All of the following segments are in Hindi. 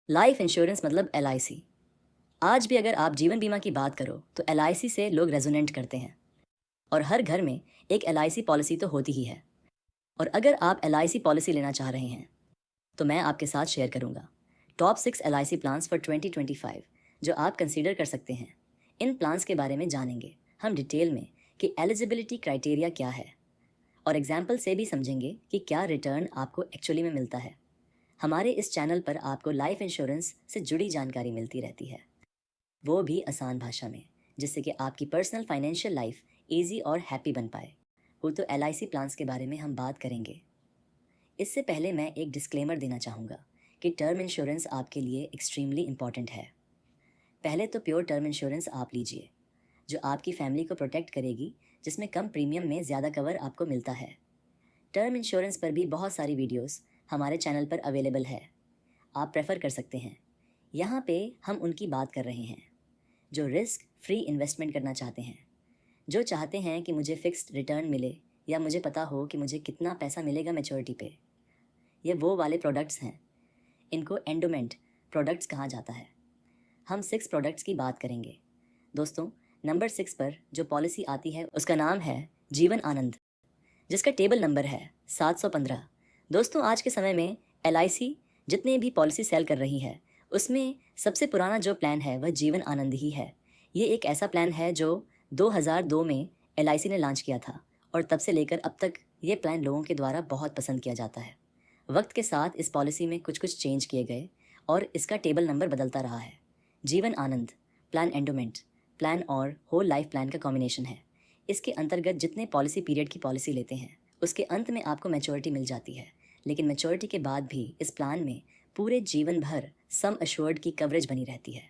लाइफ इंश्योरेंस मतलब एलआईसी। आज भी अगर आप जीवन बीमा की बात करो तो एलआईसी से लोग रेजोनेंट करते हैं और हर घर में एक एलआईसी पॉलिसी तो होती ही है। और अगर आप एलआईसी पॉलिसी लेना चाह रहे हैं तो मैं आपके साथ शेयर करूंगा टॉप 6 एलआईसी प्लान्स फॉर 2025 जो आप कंसीडर कर सकते हैं। इन प्लान्स के बारे में जानेंगे हम डिटेल में कि एलिजिबिलिटी क्राइटेरिया क्या है और एग्जाम्पल से भी समझेंगे कि क्या रिटर्न आपको एक्चुअली में मिलता है। हमारे इस चैनल पर आपको लाइफ इंश्योरेंस से जुड़ी जानकारी मिलती रहती है, वो भी आसान भाषा में, जिससे कि आपकी पर्सनल फाइनेंशियल लाइफ ईजी और हैप्पी बन पाए। वो तो एलआईसी प्लान्स के बारे में हम बात करेंगे। इससे पहले मैं एक डिस्क्लेमर देना चाहूँगा कि टर्म इंश्योरेंस आपके लिए एक्सट्रीमली इम्पॉर्टेंट है। पहले तो प्योर टर्म इंश्योरेंस आप लीजिए जो आपकी फैमिली को प्रोटेक्ट करेगी, जिसमें कम प्रीमियम में ज़्यादा कवर आपको मिलता है। टर्म इंश्योरेंस पर भी बहुत सारी वीडियोस हमारे चैनल पर अवेलेबल है, आप प्रेफर कर सकते हैं। यहाँ पे हम उनकी बात कर रहे हैं जो रिस्क फ्री इन्वेस्टमेंट करना चाहते हैं, जो चाहते हैं कि मुझे फिक्स्ड रिटर्न मिले या मुझे पता हो कि मुझे कितना पैसा मिलेगा मैच्योरिटी पे। ये वो वाले प्रोडक्ट्स हैं, इनको एंडोमेंट प्रोडक्ट्स कहा जाता है। हम 6 प्रोडक्ट्स की बात करेंगे। दोस्तों, नंबर 6 पर जो पॉलिसी आती है उसका नाम है जीवन आनंद, जिसका टेबल नंबर है 715। दोस्तों, आज के समय में एलआईसी जितने भी पॉलिसी सेल कर रही है उसमें सबसे पुराना जो प्लान है वह जीवन आनंद ही है। ये एक ऐसा प्लान है जो 2002 में एलआईसी ने लॉन्च किया था और तब से लेकर अब तक ये प्लान लोगों के द्वारा बहुत पसंद किया जाता है। वक्त के साथ इस पॉलिसी में कुछ कुछ चेंज किए गए और इसका टेबल नंबर बदलता रहा है। Jeevan Anand plan endowment plan और होल लाइफ प्लान का कॉम्बिनेशन है। इसके अंतर्गत जितने पॉलिसी पीरियड की पॉलिसी लेते हैं उसके अंत में आपको मैच्योरिटी मिल जाती है, लेकिन मैच्योरिटी के बाद भी इस प्लान में पूरे जीवन भर सम अश्योर्ड की कवरेज बनी रहती है।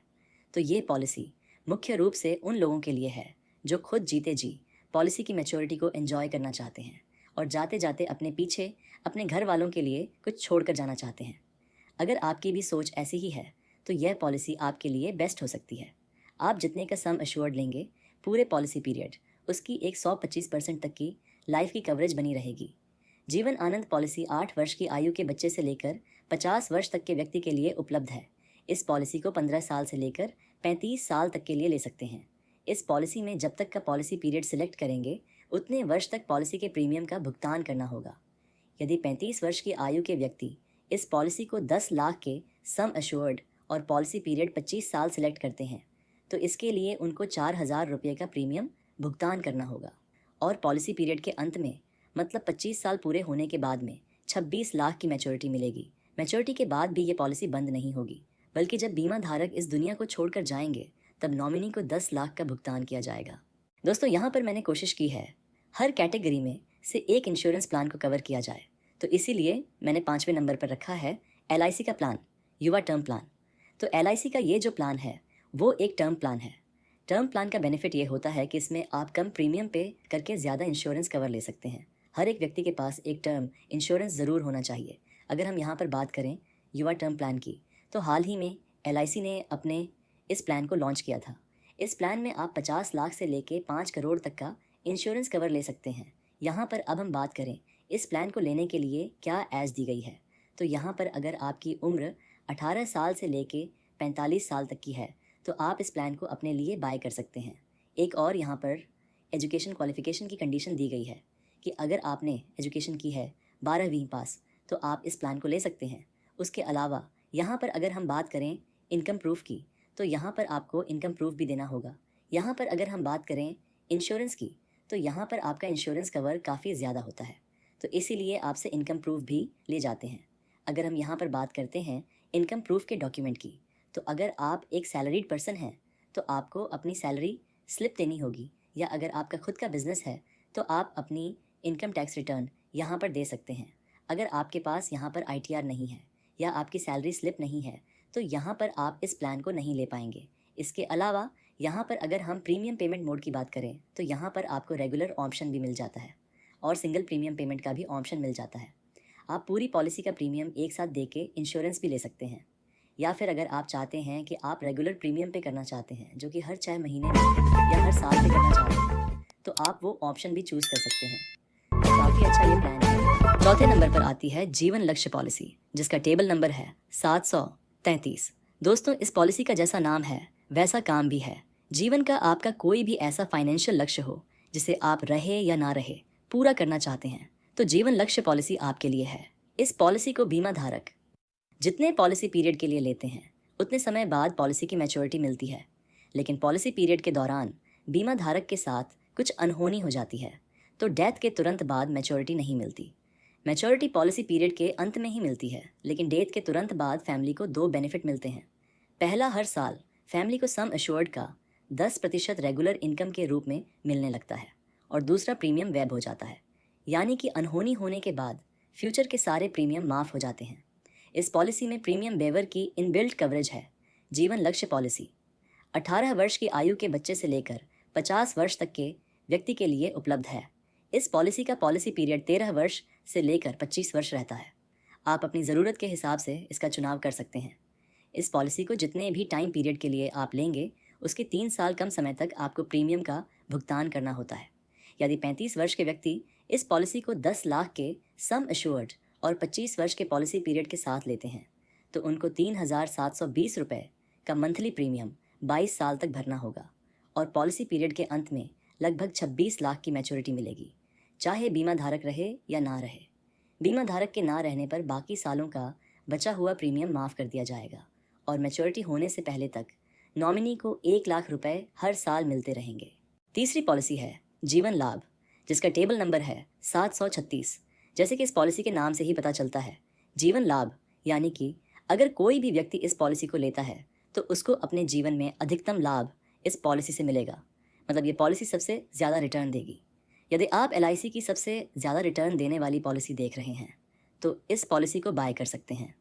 तो ये पॉलिसी मुख्य रूप से उन लोगों के लिए है जो खुद जीते जी पॉलिसी की मैच्योरिटी को एंजॉय करना चाहते हैं और जाते जाते अपने पीछे अपने घर वालों के लिए कुछ छोड़ कर जाना चाहते हैं। अगर आपकी भी सोच ऐसी ही है तो यह पॉलिसी आपके लिए बेस्ट हो सकती है। आप जितने का सम अश्योर्ड लेंगे पूरे पॉलिसी पीरियड उसकी एक 125% तक की लाइफ की कवरेज बनी रहेगी। जीवन आनंद पॉलिसी 8 वर्ष की आयु के बच्चे से लेकर 50 वर्ष तक के व्यक्ति के लिए उपलब्ध है। इस पॉलिसी को 15 साल से लेकर 35 साल तक के लिए ले सकते हैं। इस पॉलिसी में जब तक का पॉलिसी पीरियड सिलेक्ट करेंगे उतने वर्ष तक पॉलिसी के प्रीमियम का भुगतान करना होगा। यदि 35 वर्ष की आयु के व्यक्ति इस पॉलिसी को 10 लाख के सम अश्योर्ड और पॉलिसी पीरियड 25 साल सिलेक्ट करते हैं तो इसके लिए उनको 4,000 रुपये का प्रीमियम भुगतान करना होगा और पॉलिसी पीरियड के अंत में मतलब 25 साल पूरे होने के बाद में 26 लाख की मैच्योरिटी मिलेगी। मैच्योरिटी के बाद भी ये पॉलिसी बंद नहीं होगी, बल्कि जब बीमा धारक इस दुनिया को छोड़कर जाएंगे तब नॉमिनी को 10 लाख का भुगतान किया जाएगा। दोस्तों, यहाँ पर मैंने कोशिश की है हर कैटेगरी में से एक इंश्योरेंस प्लान को कवर किया जाए, तो इसीलिए मैंने 5वें नंबर पर रखा है एलआईसी का प्लान, युवा टर्म प्लान। तो एलआईसी का ये जो प्लान है वो एक टर्म प्लान है। टर्म प्लान का बेनिफिट ये होता है कि इसमें आप कम प्रीमियम पे करके ज़्यादा इंश्योरेंस कवर ले सकते हैं। हर एक व्यक्ति के पास एक टर्म इंश्योरेंस ज़रूर होना चाहिए। अगर हम यहाँ पर बात करें युवा टर्म प्लान की, तो हाल ही में एलआईसी ने अपने इस प्लान को लॉन्च किया था। इस प्लान में आप 50 लाख से लेके 5 करोड़ तक का इंश्योरेंस कवर ले सकते हैं। यहाँ पर अब हम बात करें इस प्लान को लेने के लिए क्या एज दी गई है, तो यहाँ पर अगर आपकी उम्र 18 साल से लेके 45 साल तक की है तो आप इस प्लान को अपने लिए बाय कर सकते हैं। एक और यहाँ पर एजुकेशन क्वालिफिकेशन की कंडीशन दी गई है कि अगर आपने एजुकेशन की है 12वीं पास तो आप इस प्लान को ले सकते हैं। उसके अलावा यहाँ पर अगर हम बात करें इनकम प्रूफ की, तो यहाँ पर आपको इनकम प्रूफ भी देना होगा। यहाँ पर अगर हम बात करें इंश्योरेंस की, तो यहाँ पर आपका इंश्योरेंस कवर काफ़ी ज़्यादा होता है, तो इसीलिए आपसे इनकम प्रूफ भी ले जाते हैं। अगर हम यहाँ पर बात करते हैं इनकम प्रूफ के डॉक्यूमेंट की, तो अगर आप एक सैलरीड पर्सन हैं तो आपको अपनी सैलरी स्लिप देनी होगी, या अगर आपका खुद का बिजनेस है तो आप अपनी इनकम टैक्स रिटर्न यहाँ पर दे सकते हैं। अगर आपके पास यहाँ पर आईटीआर नहीं है या आपकी सैलरी स्लिप नहीं है तो यहाँ पर आप इस प्लान को नहीं ले पाएंगे। इसके अलावा यहाँ पर अगर हम प्रीमियम पेमेंट मोड की बात करें तो यहाँ पर आपको रेगुलर ऑप्शन भी मिल जाता है और सिंगल प्रीमियम पेमेंट का भी ऑप्शन मिल जाता है। आप पूरी पॉलिसी का प्रीमियम एक साथ दे के इंश्योरेंस भी ले सकते हैं, या फिर अगर आप चाहते हैं कि आप रेगुलर प्रीमियम पे करना चाहते हैं जो कि हर 6 महीने में या हर साल पे करना चाहते हैं तो आप वो ऑप्शन भी चूज़ कर सकते हैं। काफ़ी अच्छा ये प्लान है। चौथे नंबर पर आती है जीवन लक्ष्य पॉलिसी, जिसका टेबल नंबर है 700 33। दोस्तों, इस पॉलिसी का जैसा नाम है वैसा काम भी है। जीवन का आपका कोई भी ऐसा फाइनेंशियल लक्ष्य हो जिसे आप रहे या ना रहे पूरा करना चाहते हैं, तो जीवन लक्ष्य पॉलिसी आपके लिए है। इस पॉलिसी को बीमा धारक जितने पॉलिसी पीरियड के लिए लेते हैं उतने समय बाद पॉलिसी की मैच्योरिटी मिलती है, लेकिन पॉलिसी पीरियड के दौरान बीमा धारक के साथ कुछ अनहोनी हो जाती है तो डेथ के तुरंत बाद मैच्योरिटी नहीं मिलती। मैच्योरिटी पॉलिसी पीरियड के अंत में ही मिलती है, लेकिन डेथ के तुरंत बाद फैमिली को 2 बेनिफिट मिलते हैं। पहला, हर साल फैमिली को सम एश्योर्ड का 10% रेगुलर इनकम के रूप में मिलने लगता है, और दूसरा, प्रीमियम वेब हो जाता है, यानी कि अनहोनी होने के बाद फ्यूचर के सारे प्रीमियम माफ़ हो जाते हैं। इस पॉलिसी में प्रीमियम वेवर की इनबिल्ट कवरेज है। जीवन लक्ष्य पॉलिसी 18 वर्ष की आयु के बच्चे से लेकर 50 वर्ष तक के व्यक्ति के लिए उपलब्ध है। इस पॉलिसी का पॉलिसी पीरियड 13 वर्ष से लेकर 25 वर्ष रहता है। आप अपनी ज़रूरत के हिसाब से इसका चुनाव कर सकते हैं। इस पॉलिसी को जितने भी टाइम पीरियड के लिए आप लेंगे उसके 3 साल कम समय तक आपको प्रीमियम का भुगतान करना होता है। यदि 35 वर्ष के व्यक्ति इस पॉलिसी को 10 लाख के सम एश्योर्ड और 25 वर्ष के पॉलिसी पीरियड के साथ लेते हैं तो उनको 3,720 रुपये का मंथली प्रीमियम 22 साल तक भरना होगा, और पॉलिसी पीरियड के अंत में लगभग 26 लाख की मैच्योरिटी मिलेगी, चाहे बीमा धारक रहे या ना रहे। बीमा धारक के ना रहने पर बाकी सालों का बचा हुआ प्रीमियम माफ़ कर दिया जाएगा, और मैच्योरिटी होने से पहले तक नॉमिनी को 1 लाख रुपए हर साल मिलते रहेंगे। तीसरी पॉलिसी है जीवन लाभ, जिसका टेबल नंबर है 736। जैसे कि इस पॉलिसी के नाम से ही पता चलता है, जीवन लाभ यानी कि अगर कोई भी व्यक्ति इस पॉलिसी को लेता है तो उसको अपने जीवन में अधिकतम लाभ इस पॉलिसी से मिलेगा। मतलब ये पॉलिसी सबसे ज़्यादा रिटर्न देगी। यदि आप LIC की सबसे ज़्यादा रिटर्न देने वाली पॉलिसी देख रहे हैं तो इस पॉलिसी को बाय कर सकते हैं।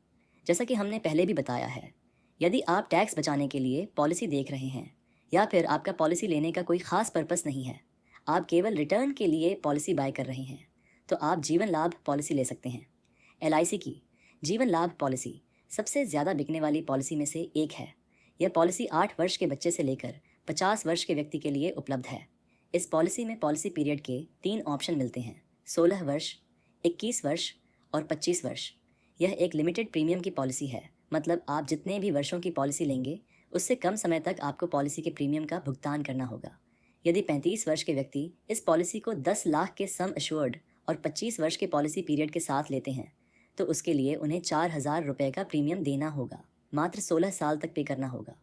जैसा कि हमने पहले भी बताया है, यदि आप टैक्स बचाने के लिए पॉलिसी देख रहे हैं या फिर आपका पॉलिसी लेने का कोई ख़ास पर्पस नहीं है, आप केवल रिटर्न के लिए पॉलिसी बाय कर रहे हैं, तो आप जीवन लाभ पॉलिसी ले सकते हैं। LIC की जीवन लाभ पॉलिसी सबसे ज़्यादा बिकने वाली पॉलिसी में से एक है। यह पॉलिसी 8 वर्ष के बच्चे से लेकर 50 वर्ष के व्यक्ति के लिए उपलब्ध है। इस पॉलिसी में पॉलिसी पीरियड के 3 ऑप्शन मिलते हैं: 16 वर्ष, 21 वर्ष और 25 वर्ष। यह एक लिमिटेड प्रीमियम की पॉलिसी है, मतलब आप जितने भी वर्षों की पॉलिसी लेंगे उससे कम समय तक आपको पॉलिसी के प्रीमियम का भुगतान करना होगा। यदि 35 वर्ष के व्यक्ति इस पॉलिसी को 10 लाख के सम एश्योर्ड और 25 वर्ष के पॉलिसी पीरियड के साथ लेते हैं तो उसके लिए उन्हें 4,000 रुपये का प्रीमियम देना होगा। मात्र 16 साल तक पे करना होगा।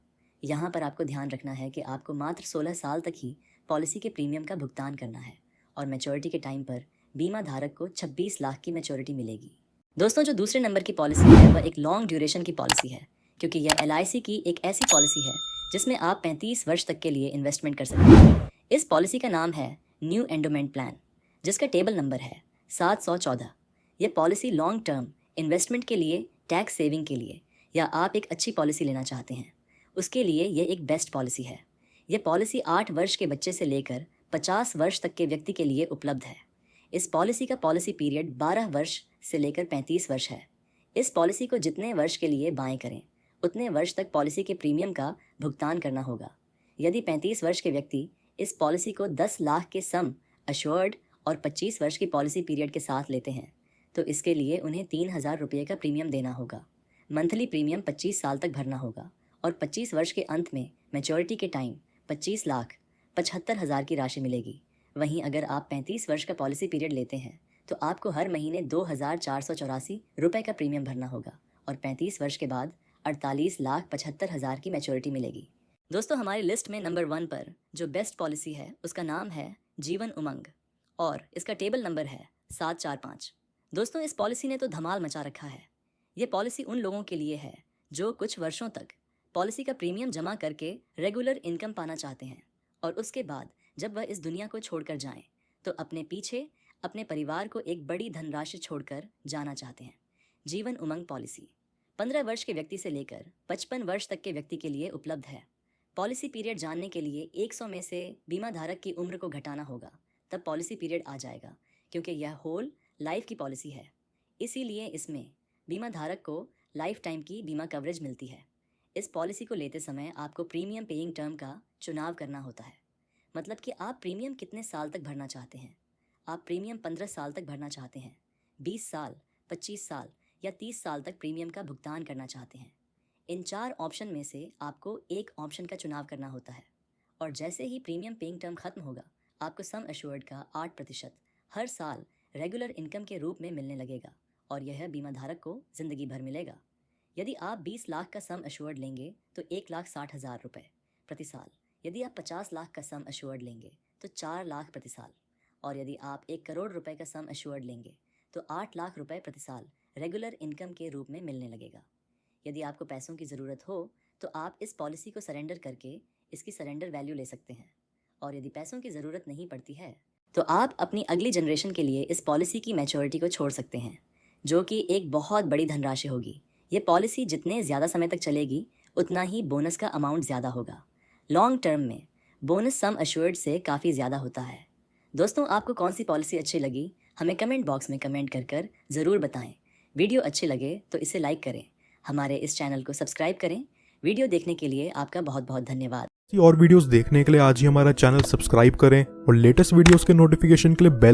यहाँ पर आपको ध्यान रखना है कि आपको मात्र 16 साल तक ही पॉलिसी के प्रीमियम का भुगतान करना है, और मैच्योरिटी के टाइम पर बीमा धारक को 26 लाख की मैच्योरिटी मिलेगी। दोस्तों, जो दूसरे नंबर की पॉलिसी है वह एक लॉन्ग ड्यूरेशन की पॉलिसी है, क्योंकि यह LIC की एक ऐसी पॉलिसी है जिसमें आप 35 वर्ष तक के लिए इन्वेस्टमेंट कर सकते हैं। इस पॉलिसी का नाम है न्यू एंडोमेंट प्लान, जिसका टेबल नंबर है 714। यह पॉलिसी लॉन्ग टर्म इन्वेस्टमेंट के लिए, टैक्स सेविंग के लिए, या आप एक अच्छी पॉलिसी लेना चाहते हैं उसके लिए यह एक बेस्ट पॉलिसी है। यह पॉलिसी 8 वर्ष के बच्चे से लेकर 50 वर्ष तक के व्यक्ति के लिए उपलब्ध है। इस पॉलिसी का पॉलिसी पीरियड 12 वर्ष से लेकर 35 वर्ष है। इस पॉलिसी को जितने वर्ष के लिए बाय करें उतने वर्ष तक पॉलिसी के प्रीमियम का भुगतान करना होगा। यदि 35 वर्ष के व्यक्ति इस पॉलिसी को 10 लाख के सम अश्योर्ड और 25 वर्ष की पॉलिसी पीरियड के साथ लेते हैं तो इसके लिए उन्हें 3,000 रुपये का प्रीमियम देना होगा। मंथली प्रीमियम 25 साल तक भरना होगा, और 25 वर्ष के अंत में मैच्योरिटी के टाइम 25,75,000 की राशि मिलेगी। वहीं अगर आप 35 वर्ष का पॉलिसी पीरियड लेते हैं तो आपको हर महीने 2,484 रुपये का प्रीमियम भरना होगा, और 35 वर्ष के बाद 48,75,000 की मैच्योरिटी मिलेगी। दोस्तों, हमारी लिस्ट में नंबर 1 पर जो बेस्ट पॉलिसी है उसका नाम है जीवन उमंग, और इसका टेबल नंबर है 745। दोस्तों, इस पॉलिसी ने तो धमाल मचा रखा है। ये पॉलिसी उन लोगों के लिए है जो कुछ वर्षों तक पॉलिसी का प्रीमियम जमा करके रेगुलर इनकम पाना चाहते हैं, और उसके बाद जब वह इस दुनिया को छोड़कर जाएं तो अपने पीछे अपने परिवार को एक बड़ी धनराशि छोड़कर जाना चाहते हैं। जीवन उमंग पॉलिसी 15 वर्ष के व्यक्ति से लेकर 55 वर्ष तक के व्यक्ति के लिए उपलब्ध है। पॉलिसी पीरियड जानने के लिए 100 में से बीमा धारक की उम्र को घटाना होगा, तब पॉलिसी पीरियड आ जाएगा, क्योंकि यह होल लाइफ की पॉलिसी है। इसीलिए इसमें बीमा धारक को लाइफ टाइम की बीमा कवरेज मिलती है। इस पॉलिसी को लेते समय आपको प्रीमियम पेइंग टर्म का चुनाव करना होता है, मतलब कि आप प्रीमियम कितने साल तक भरना चाहते हैं। आप प्रीमियम 15 साल तक भरना चाहते हैं, 20 साल, 25 साल या 30 साल तक प्रीमियम का भुगतान करना चाहते हैं। इन 4 ऑप्शन में से आपको एक ऑप्शन का चुनाव करना होता है और जैसे ही प्रीमियम पेइंग टर्म खत्म होगा आपको सम एश्योर्ड का 8% हर साल रेगुलर इनकम के रूप में मिलने लगेगा और यह बीमा धारक को ज़िंदगी भर मिलेगा। यदि आप 20 लाख का सम एश्योर्ड लेंगे तो 1,60,000 रुपये प्रति साल। यदि आप 50 लाख का सम एश्योर्ड लेंगे तो 4 लाख प्रति साल। और यदि आप 1 करोड़ रुपए का सम एश्योर्ड लेंगे तो 8 लाख रुपए प्रति साल रेगुलर इनकम के रूप में मिलने लगेगा। यदि आपको पैसों की ज़रूरत हो तो आप इस पॉलिसी को सरेंडर करके इसकी सरेंडर वैल्यू ले सकते हैं। और यदि पैसों की ज़रूरत नहीं पड़ती है तो आप अपनी अगली जनरेशन के लिए इस पॉलिसी की मैच्योरिटी को छोड़ सकते हैं, जो कि एक बहुत बड़ी धनराशि होगी। ये पॉलिसी जितने ज़्यादा समय तक चलेगी उतना ही बोनस का अमाउंट ज़्यादा होगा। लॉन्ग टर्म में बोनस सम एश्योर्ड से काफ़ी ज़्यादा होता है। दोस्तों, आपको कौन सी पॉलिसी अच्छी लगी हमें कमेंट बॉक्स में कमेंट कर ज़रूर बताएं। वीडियो अच्छे लगे तो इसे लाइक करें, हमारे इस चैनल को सब्सक्राइब करें। वीडियो देखने के लिए आपका बहुत बहुत धन्यवाद। और वीडियोस देखने के लिए आज ही हमारा चैनल सब्सक्राइब करें और लेटेस्ट वीडियोस के नोटिफिकेशन के लिए बेल